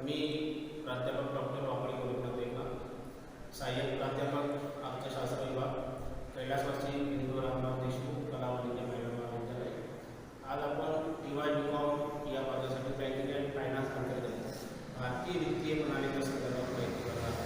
मी प्राध्यापक डॉक्टर वाकळे गुरुप्रदेका, सहाय्यक प्राध्यापक अर्थशास्त्र विभाग, कैलासवासी हिंदू रामराव देशमुख कला वाणिज्य महिला महाविद्यालय. आज आपण DY.com या पदासाठी बँकिंग अँड फायनान्स अंतर्गत भारतीय वित्तीय प्रणालीच्या संदर्भात माहिती करणार आहोत.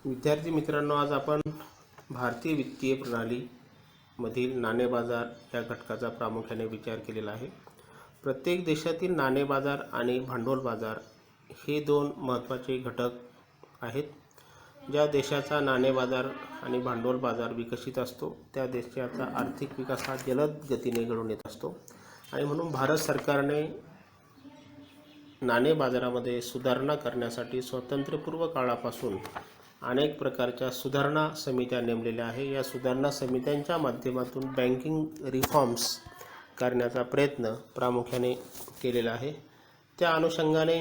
विद्यार्थी मित्रांनो, आज आपण भारतीय वित्तीय प्रणालीमधील नाणे बाजार या घटकाचा प्रामुख्याने विचार केलेला आहे. प्रत्येक देशातील नाणे बाजार आणि भांडवल बाजार हे दोन महत्त्वाचे घटक आहेत. ज्या देशाचा नाणे बाजार आणि भांडवल बाजार विकसित असतो त्या देशाचा आर्थिक विकास हा जलद गतीने घडून येत असतो आणि म्हणून भारत सरकारने नाणे बाजारामध्ये सुधारणा करण्यासाठी स्वातंत्र्यपूर्व काळापासून अनेक प्रकारच्या सुधारणा समित्या नेमलेल्या आहे. या सुधारणा समित्यांच्या माध्यमातून बँकिंग रिफॉर्म्स करण्याचा प्रयत्न प्रामुख्याने केलेला आहे. त्या अनुषंगाने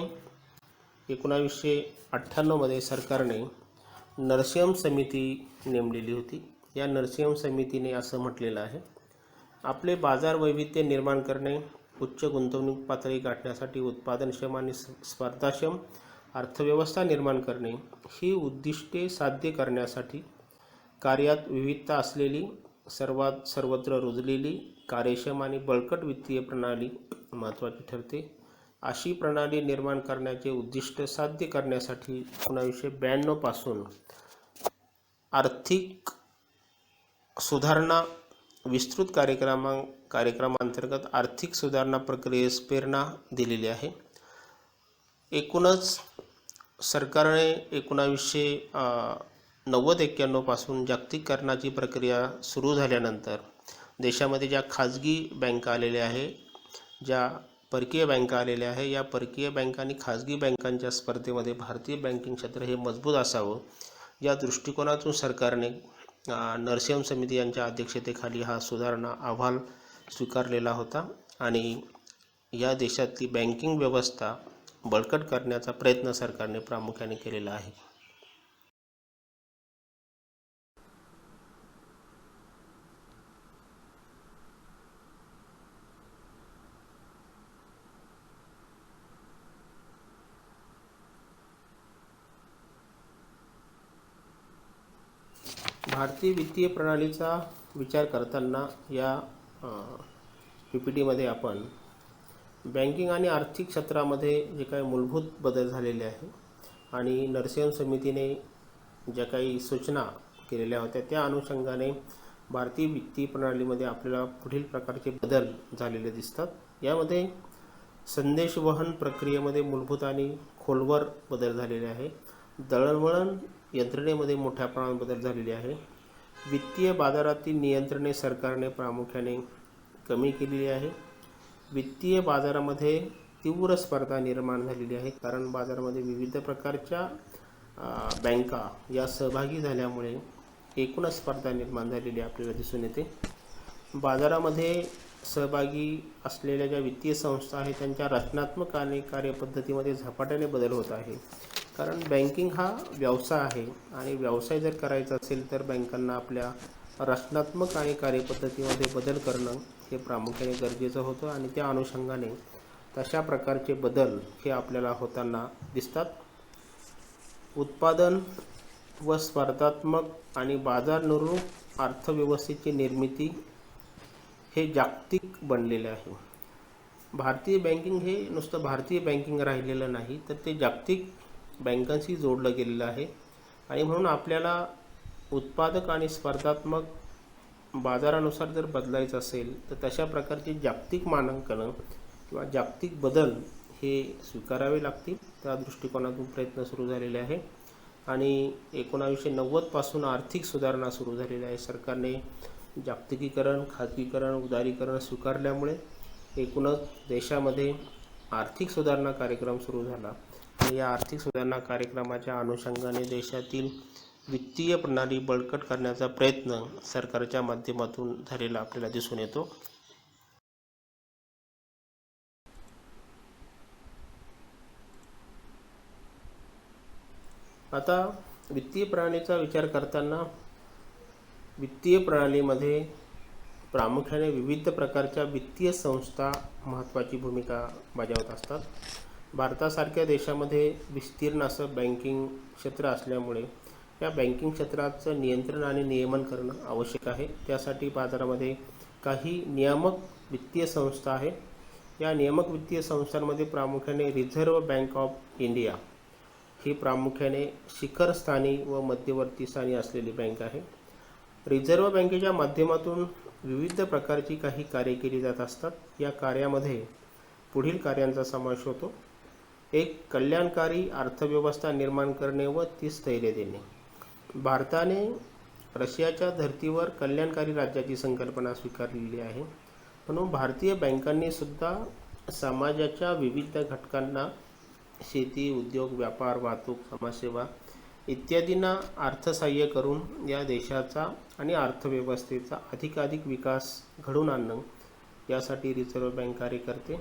1998मध्ये सरकारने नरसिंहम समिती नेमलेली होती. या नरसिंहम समितीने असं म्हटलेलं आहे, आपले बाजार वैविध्य निर्माण करणे, उच्च गुंतवणूक पातळी गाठण्यासाठी उत्पादनक्षम आणि स्पर्धाक्षम अर्थव्यवस्था निर्माण करणे ही उद्दिष्टे साध्य करण्यासाठी कार्यात विविधता असलेली सर्वत्र रुजलेली कार्यक्षम आणि बळकट वित्तीय प्रणाली महत्त्वाची ठरते. अशी प्रणाली निर्माण करण्याचे उद्दिष्ट साध्य करण्यासाठी 1992 पासून आर्थिक सुधारणा विस्तृत कार्यक्रमांतर्गत आर्थिक सुधारणा प्रक्रियेस प्रेरणा दिलेली आहे. एकूणच सरकारने 1990-91 पासून जागतिकीकरणाची प्रक्रिया सुरू झाल्यानंतर देशामध्ये ज्या खाजगी बँका आलेल्या आहे, ज्या परकीय बँका आलेल्या आहे, या परकीय बँका आणि खाजगी बँकांच्या स्पर्धेमध्ये भारतीय बँकिंग क्षेत्र हे मजबूत असावं या दृष्टिकोनातून सरकारने नरसिंहम समिती यांच्या अध्यक्षतेखाली हा सुधारणा अहवाल स्वीकारलेला होता आणि या देशातली बँकिंग व्यवस्था बळकट करण्याचा प्रयत्न सरकारने प्रामुख्याने केलेला आहे. भारतीय वित्तीय प्रणालीचा विचार करताना या PPTमध्ये आपण बँकिंग आणि आर्थिक क्षेत्रामध्ये जे काही मूलभूत बदल झालेले आहे आणि नरसिंहन समितीने ज्या काही सूचना केलेल्या होत्या त्या अनुषंगाने भारतीय वित्तीय प्रणालीमध्ये आपल्याला पुढील प्रकारचे बदल झालेले दिसतात। यामध्ये संदेशवहन प्रक्रियेमध्ये मूलभूत आणि खोलवर बदल झालेले आहे। दळणवळण यंत्रणेमध्ये मोठ्या प्रमाणात बदल झालेले आहे। वित्तीय बाजारातील नियंत्रणे सरकारने प्रामुख्याने कमी केलेली आहे। वित्तीय बाजारामध्ये तीव्र स्पर्धा निर्माण झालेली आहे, कारण बाजारामध्ये विविध प्रकारच्या बँका या सहभागी झाल्यामुळे एकूणच स्पर्धा निर्माण झालेली आपल्याला दिसून येते। बाजारामध्ये सहभागी असलेल्या ज्या वित्तीय संस्था आहेत त्यांच्या रचनात्मक आणि कार्यपद्धतीमध्ये झपाट्याने बदल होत आहे, कारण बँकिंग हा व्यवसाय आहे आणि व्यवसाय जर करायचा असेल तर बँकांना आपल्या रचनात्मक आणि कार्यपद्धतीमध्ये बदल करणं हे प्रामुख्याने गरजेचं होतं आणि त्या अनुषंगाने तशा प्रकारचे बदल हे आपल्याला होताना दिसतात। उत्पादन व स्पर्धात्मक आणि बाजारानुरूप अर्थव्यवस्थेची निर्मिती हे जागतिक बनलेले आहे। भारतीय बँकिंग हे नुसतं भारतीय बँकिंग राहिलेलं नाही, तर ते जागतिक बँकांशी जोडलं गेलेलं आहे आणि म्हणून आपल्याला उत्पादक आणि स्पर्धात्मक बाजारानुसार जर बदलायचं असेल तर तशा प्रकारची जागतिक मानांकनं किंवा जागतिक बदल हे स्वीकारावे लागतील। त्या दृष्टिकोनातून प्रयत्न सुरू झालेले आहे आणि 1990 पासून आर्थिक सुधारणा सुरू झालेली आहे। सरकारने जागतिकीकरण, खाजगीकरण, उदारीकरण स्वीकारल्यामुळे एकूणच देशामध्ये आर्थिक सुधारणा कार्यक्रम सुरू झाला आणि या आर्थिक सुधारणा कार्यक्रमाच्या अनुषंगाने देशातील वित्तीय प्रणाली बळकट करण्याचा प्रयत्न सरकारच्या माध्यमातून झालेला आपल्याला दिसून येतो। आता वित्तीय प्रणालीचा विचार करताना वित्तीय प्रणालीमध्ये प्रामुख्याने विविध प्रकारच्या वित्तीय संस्था महत्त्वाची भूमिका बजावत असतात। भारतासारख्या देशामध्ये विस्तीर्ण असं बँकिंग क्षेत्र असल्यामुळे या बँकिंग क्षेत्राचं नियंत्रण आणि नियमन करणं आवश्यक आहे। त्यासाठी बाजारामध्ये काही नियामक वित्तीय संस्था आहे। या नियामक वित्तीय संस्थांमध्ये प्रामुख्याने रिझर्व्ह बँक ऑफ इंडिया ही प्रामुख्याने शिखरस्थानी व मध्यवर्ती स्थानी असलेली बँक आहे। रिझर्व्ह बँकेच्या माध्यमातून विविध प्रकारची काही कार्ये केली जात असतात। या कार्यामध्ये पुढील कार्यांचा समावेश होतो: एक, कल्याणकारी अर्थव्यवस्था निर्माण करणे व ती स्थैर्य देणे। भारताने रशियाच्या धर्तीवर कल्याणकारी राज्याची संकल्पना स्वीकारलेली आहे, म्हणून भारतीय बँकांनी सुद्धा समाजाच्या विविध घटकांना शेती, उद्योग, व्यापार, वाहतूक, समाजसेवा इत्यादींना अर्थसहाय्य करून या देशाचा आणि अर्थव्यवस्थेचा अधिकाधिक विकास घडवून आणणं यासाठी रिझर्व्ह बँक कार्य करते।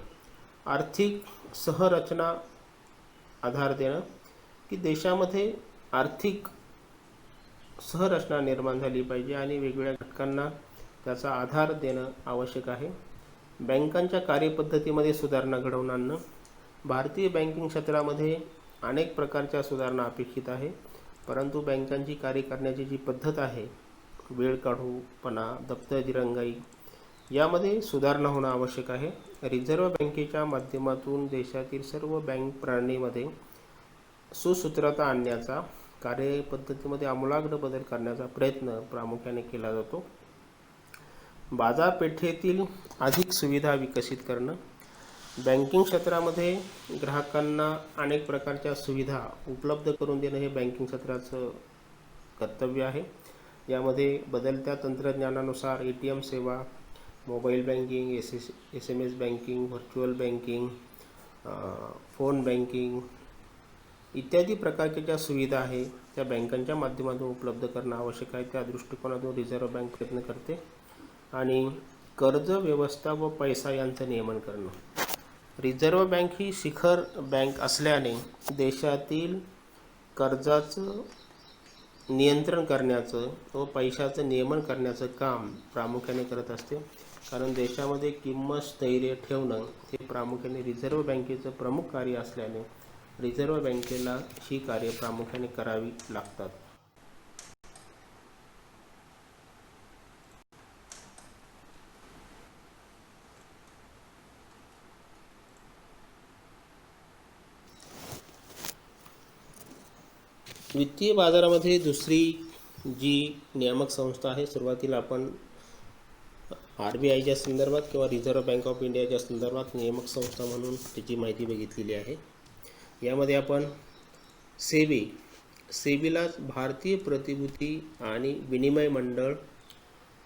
आर्थिक सहरचना आधार देणं, की देशामध्ये आर्थिक सहरचना निर्माण झाली पाहिजे आणि वेगवेगळ्या घटकांना त्याचा आधार देणं आवश्यक आहे। बँकांच्या कार्यपद्धतीमध्ये सुधारणा घडवून आणणं, भारतीय बँकिंग क्षेत्रामध्ये अनेक प्रकारच्या सुधारणा अपेक्षित आहे, परंतु बँकांची कार्य करण्याची जी पद्धत आहे, वेळ काढूपणा, दप्तर दिरंगाई यामध्ये सुधारणा होणं आवश्यक आहे। रिझर्व्ह बँकेच्या माध्यमातून देशातील सर्व बँक प्रणालीमध्ये सुसूत्रता आणण्याचा, कार्यपद्धतीमध्ये आमूलाग्र बदल करण्याचा प्रयत्न प्रामुख्याने केला जातो। बाजारपेठेतील अधिक सुविधा विकसित करणं, बँकिंग क्षेत्रामध्ये ग्राहकांना अनेक प्रकारच्या सुविधा उपलब्ध करून देणं हे बँकिंग क्षेत्राचं कर्तव्य आहे। यामध्ये बदलत्या तंत्रज्ञानानुसार ATM सेवा, mobile banking, SMS banking, virtual banking, phone banking इत्यादी प्रकारच्या ज्या सुविधा आहे त्या बँकांच्या माध्यमातून उपलब्ध करणं आवश्यक आहे। त्या दृष्टिकोनातून रिझर्व्ह बँक प्रयत्न करते। आणि कर्ज व्यवस्था व पैसा यांचं नियमन करणं, रिझर्व्ह बँक ही शिखर बँक असल्याने देशातील कर्जाचं नियंत्रण करण्याचं व पैशाचं नियमन करण्याचं काम प्रामुख्याने करत असते, कारण देशामध्ये किंमत स्थैर्य ठेवणं हे प्रामुख्याने रिझर्व्ह बँकेचं प्रमुख कार्य असल्याने रिझर्व्ह बँकेला ही कार्ये प्रामुख्याने करावी लागतात। वित्तीय बाजारामध्ये दुसरी जी नियामक संस्था आहे, सुरुवातीला आपण RBIच्या संदर्भात किंवा रिझर्व्ह बँक ऑफ इंडियाच्या संदर्भात नियामक संस्था म्हणून त्याची माहिती बघितलेली आहे. यामध्ये आपण सेबीला भारतीय प्रतिभूती आणि विनिमय मंडळ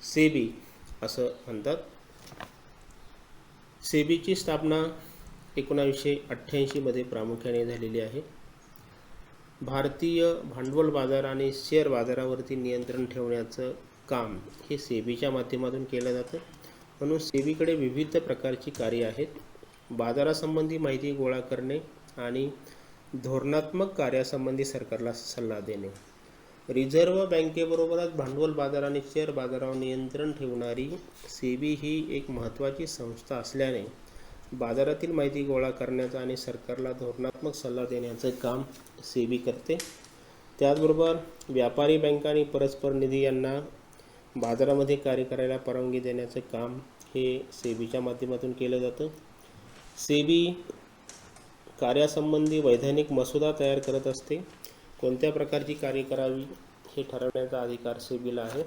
सेबी असं म्हणतात. सेबीची स्थापना 1988 मध्ये प्रामुख्याने झालेली आहे. भारतीय भांडवल बाजार आणि शेअर बाजारावरती नियंत्रण ठेवण्याचं काम हे सेबीच्या माध्यमातून केलं जातं. म्हणून सेबीकडे विविध प्रकारची कार्ये आहेत. बाजारासंबंधी माहिती गोळा करणे आणि धोरणात्मक कार्यासंबंधी सरकारला सल्ला देणे. रिझर्व्ह बँकेबरोबरच भांडवल बाजार आणि शेअर बाजारावर नियंत्रण ठेवणारी सेबी ही एक महत्त्वाची संस्था असल्याने बाजारातील माहिती गोळा करण्याचं आणि सरकारला धोरणात्मक सल्ला देण्याचं काम सेबी करते. त्याचबरोबर व्यापारी बँका आणि परस्पर निधी यांना बाजारामध्ये कार्य करायला परवानगी देण्याचं काम हे सेबीच्या माध्यमातून केलं जातं. सेबी कार्यासंबंधी वैधानिक मसुदा तयार करत असते. कोणत्या प्रकारची कार्य करावी हे ठरवण्याचा अधिकार सेबीला आहे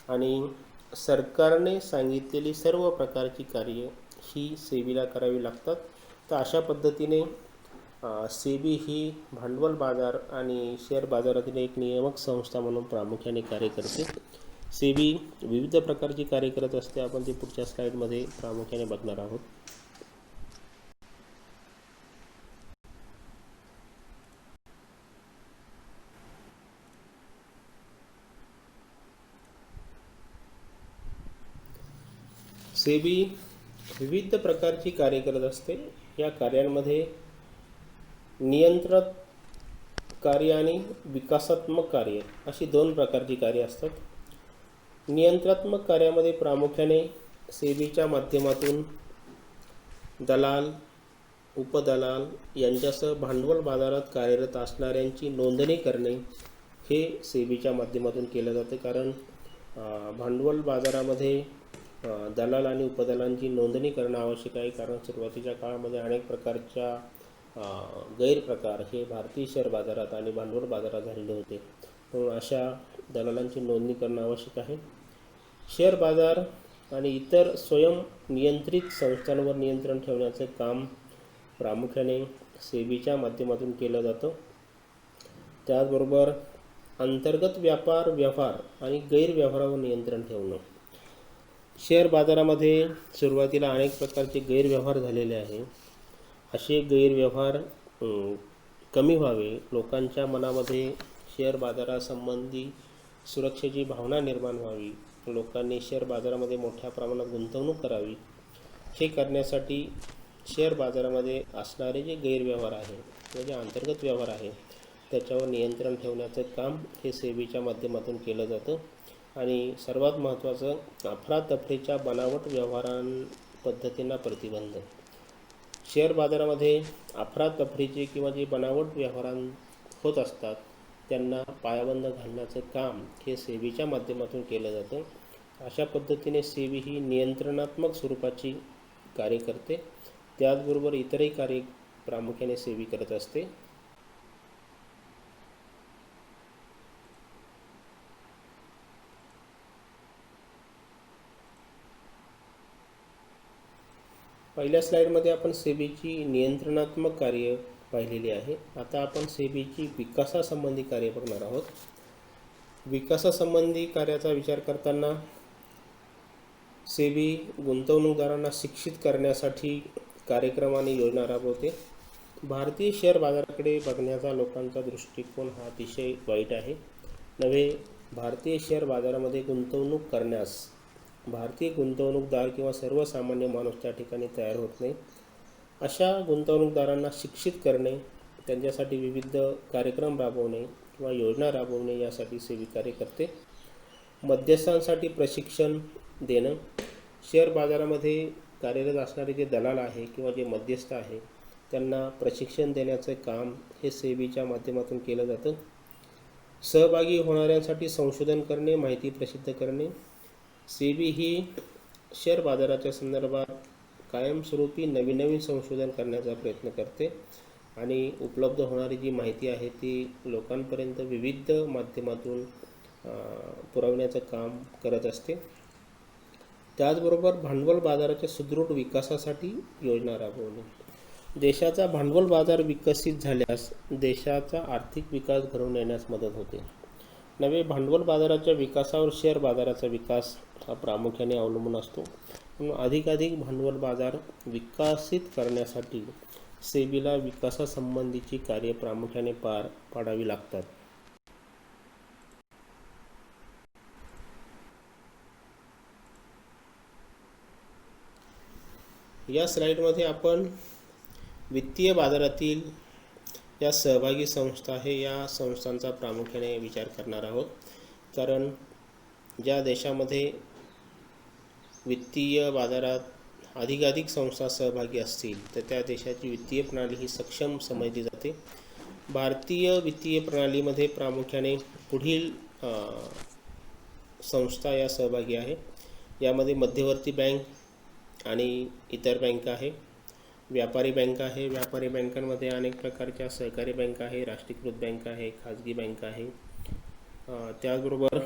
आणि सरकारने सांगितलेली सर्व प्रकारची कार्य ही सेबीला करावी लागतात. तर अशा पद्धतीने सेबी ही भांडवल बाजार आणि शेअर बाजारातील एक नियामक संस्था म्हणून प्रामुख्याने कार्य करते. सेबी विविध प्रकारची कार्य करत असते. आपण ते पुढच्या स्लाईडमध्ये प्रामुख्याने बघणार आहोत. सेबी विविध प्रकारची कार्य करत असते. या कार्यांमध्ये नियंत्रण कार्य आणि विकासात्मक कार्य अशी दोन प्रकारची कार्य असतात. नियंत्रणात्मक कार्यामध्ये प्रामुख्याने सेबीच्या माध्यमातून दलाल, उपदलाल यांच्यासह भांडवल बाजारात कार्यरत असणाऱ्यांची नोंदणी करणे हे सेबीच्या माध्यमातून केलं जातं. कारण भांडवल बाजारामध्ये दलाल आणि उपदलालांची नोंदणी करणं आवश्यक आहे. कारण सुरुवातीच्या काळामध्ये अनेक प्रकारच्या गैरप्रकार हे भारतीय शेअर बाजारात आणि भांडवल बाजारात झालेले होते. म्हणून अशा दलालांची नोंदणी करणं आवश्यक आहे. शेअर बाजार आणि इतर स्वयंनियंत्रित संस्थांवर नियंत्रण ठेवण्याचं काम प्रामुख्याने सेबीच्या माध्यमातून केलं जातं. त्याचबरोबर अंतर्गत व्यवहार आणि गैरव्यवहारावर नियंत्रण ठेवणं. शेअर बाजारामध्ये सुरुवातीला अनेक प्रकारचे गैरव्यवहार झालेले आहे. असे गैरव्यवहार कमी व्हावे, लोकांच्या मनामध्ये शेअर बाजारासंबंधी सुरक्षेची भावना निर्माण व्हावी, लोकांनी शेअर बाजारामध्ये मोठ्या प्रमाणात गुंतवणूक करावी, हे करण्यासाठी शेअर बाजारामध्ये असणारे जे गैरव्यवहार आहे किंवा जे अंतर्गत व्यवहार आहे त्याच्यावर नियंत्रण ठेवण्याचं काम हे सेबीच्या माध्यमातून केलं जातं. आणि सर्वात महत्त्वाचं, अफरातफरीच्या बनावट व्यवहारांपद्धतींना प्रतिबंध. शेअर बाजारामध्ये अफरातफरीचे किंवा जे बनावट व्यवहार होत असतात त्यांना पायाबंद घालण्याचं काम हे सेबीच्या माध्यमातून केलं जातं. अशा पद्धतीने सेबी ही नियंत्रणात्मक स्वरूपाची कार्य करते. त्याचबरोबर इतरही कार्य प्रामुख्याने सेबी करत असते. पहिल्या स्लाईडमध्ये आपण सेबीची नियंत्रणात्मक कार्य पाहिलेली आहे. आता आपण सेबीची विकासासंबंधी कार्य बघणार आहोत. विकासासंबंधी कार्याचा विचार करताना सेबी गुंतवणूकदारांना शिक्षित करण्यासाठी कार्यक्रम आणि योजना राबवते. भारतीय शेअर बाजाराकडे बघण्याचा लोकांचा दृष्टिकोन हा अतिशय वाईट आहे. नव्हे, भारतीय शेअर बाजारामध्ये गुंतवणूक करण्यास भारतीय गुंतवणूकदार किंवा सर्वसामान्य माणूस त्या ठिकाणी तयार होत नाही. अशा गुंतवणूकदारांना शिक्षित करणे, त्यांच्यासाठी विविध कार्यक्रम राबवणे किंवा योजना राबवणे यासाठी सेबी कार्य करते. मध्यस्थांसाठी प्रशिक्षण देणं. शेअर बाजारामध्ये कार्यरत असणारे जे दलाल आहे किंवा जे मध्यस्थ आहे त्यांना प्रशिक्षण देण्याचं काम हे सेबीच्या माध्यमातून केलं जातं. सहभागी होणाऱ्यांसाठी संशोधन करणे, माहिती प्रसिद्ध करणे. सेबी ही शेअर बाजाराच्या संदर्भात कायमस्वरूपी नवीन संशोधन करण्याचा प्रयत्न करते. आणि उपलब्ध होणारी जी माहिती आहे ती लोकांपर्यंत विविध माध्यमातून पुरवण्याचं काम करत असते. त्याचबरोबर भांडवल बाजाराच्या सुदृढ विकासासाठी योजना राबवणे. देशाचा भांडवल बाजार विकसित झाल्यास देशाचा आर्थिक विकास घडवून येण्यास मदत होते. नवे भांडवल बाजाराच्या विकासावर शेअर बाजाराचा विकास हा प्रामुख्याने अवलंबून असतो. म्हणून अधिकाधिक भांडवल बाजार विकसित करण्यासाठी सेबीला विकासासंबंधीची कार्ये प्रामुख्याने पार पाडावी लागतात. या स्लाइडमध्ये आपण वित्तीय बाजारातील या सहभागी संस्था आहे या संस्थांचा प्रामुख्याने विचार करणार आहोत. कारण ज्या देशामध्ये वित्तीय बाजारात अधिकाधिक संस्था सहभागी असतील तर त्या देशाची वित्तीय प्रणाली ही सक्षम समजली जाते. भारतीय वित्तीय प्रणालीमध्ये प्रामुख्याने पुढील संस्था या सहभागी आहे. यामध्ये मध्यवर्ती बँक आणि इतर बँका आहे, व्यापारी बँक आहे. व्यापारी बँकांमध्ये अनेक प्रकारच्या सहकारी बँक आहे, राष्ट्रीयकृत बँक आहे, खाजगी बँक आहे. त्याचबरोबर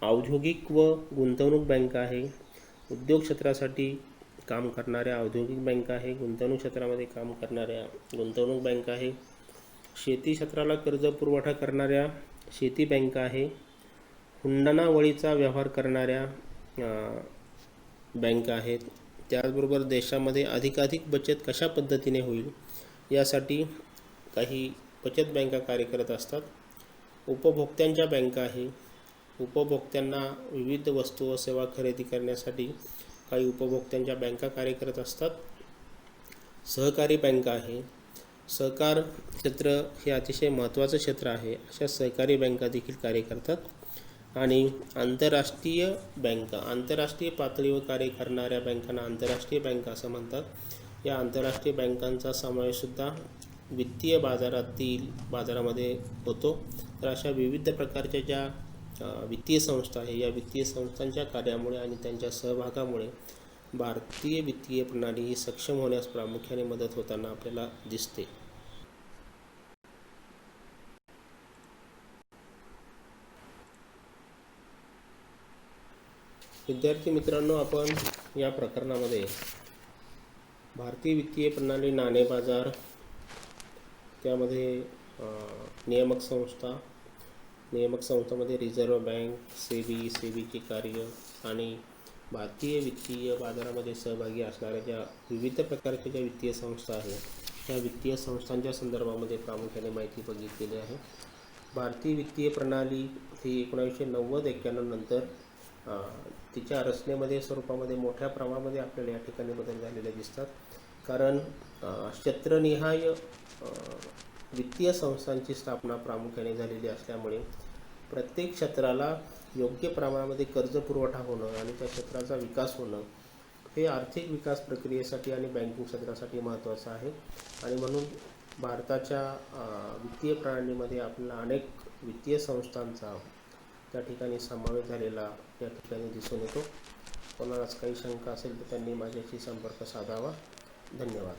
औद्योगिक व गुंतवणूक बँक आहे. उद्योग क्षेत्रासाठी काम करणाऱ्या औद्योगिक बँक आहे. गुंतवणूक क्षेत्रामध्ये काम करणाऱ्या गुंतवणूक बँक आहे. शेती क्षेत्राला कर्ज पुरवठा करणाऱ्या शेती बँक आहे. हुंडाणावळीचा व्यवहार करणाऱ्या बँक आहेत. त्याचबरोबर देशामध्ये अधिकाधिक बचत कशा पद्धतीने होईल यासाठी काही बचत बँका कार्य करत असतात. उपभोक्त्यांच्या बँका आहे. उपभोक्त्यांना विविध वस्तू व सेवा खरेदी करण्यासाठी काही उपभोक्त्यांच्या बँका कार्य करत असतात. सहकारी बँका आहे. सहकार क्षेत्र हे अतिशय महत्त्वाचं क्षेत्र आहे. अशा सहकारी बँका देखील कार्य करतात. आणि आंतरराष्ट्रीय बँका, आंतरराष्ट्रीय पातळीवर कार्य करणाऱ्या बँकांना आंतरराष्ट्रीय बँका असं म्हणतात. या आंतरराष्ट्रीय बँकांचा समावेशसुद्धा वित्तीय बाजारामध्ये होतो. तर अशा विविध प्रकारच्या ज्या वित्तीय संस्था आहे या वित्तीय संस्थांच्या कार्यामुळे आणि त्यांच्या सहभागामुळे भारतीय वित्तीय प्रणाली ही सक्षम होण्यास प्रामुख्याने मदत होताना आपल्याला दिसते. विद्यार्थी मित्रांनो, आपण या प्रकरणामध्ये भारतीय वित्तीय प्रणाली, नाणे बाजार, त्यामध्ये नियामक संस्थांमध्ये रिझर्व्ह बँक, सेबीची कार्य आणि भारतीय वित्तीय बाजारामध्ये सहभागी असणाऱ्या ज्या विविध प्रकारच्या ज्या वित्तीय संस्था आहेत त्या वित्तीय संस्थांच्या संदर्भामध्ये प्रामुख्याने माहिती बघितलेली आहे. भारतीय वित्तीय प्रणाली ही 1990-91 नंतर तिच्या रचनेमध्ये स्वरूपामध्ये मोठ्या प्रमाणामध्ये आपल्याला या ठिकाणी बदल झालेले दिसतात. कारण क्षेत्रनिहाय वित्तीय संस्थांची स्थापना प्रामुख्याने झालेली असल्यामुळे प्रत्येक क्षेत्राला योग्य प्रमाणामध्ये कर्ज पुरवठा होणं आणि त्या क्षेत्राचा विकास होणं हे आर्थिक विकास प्रक्रियेसाठी आणि बँकिंग क्षेत्रासाठी महत्त्वाचं आहे. आणि म्हणून भारताच्या वित्तीय प्रणालीमध्ये आपल्याला अनेक वित्तीय संस्थांचा त्या ठिकाणी समावेश झालेला या ठिकाणी दिसून येतो. कोणालाच काही शंका असेल तर त्यांनी माझ्याशी संपर्क साधावा. धन्यवाद.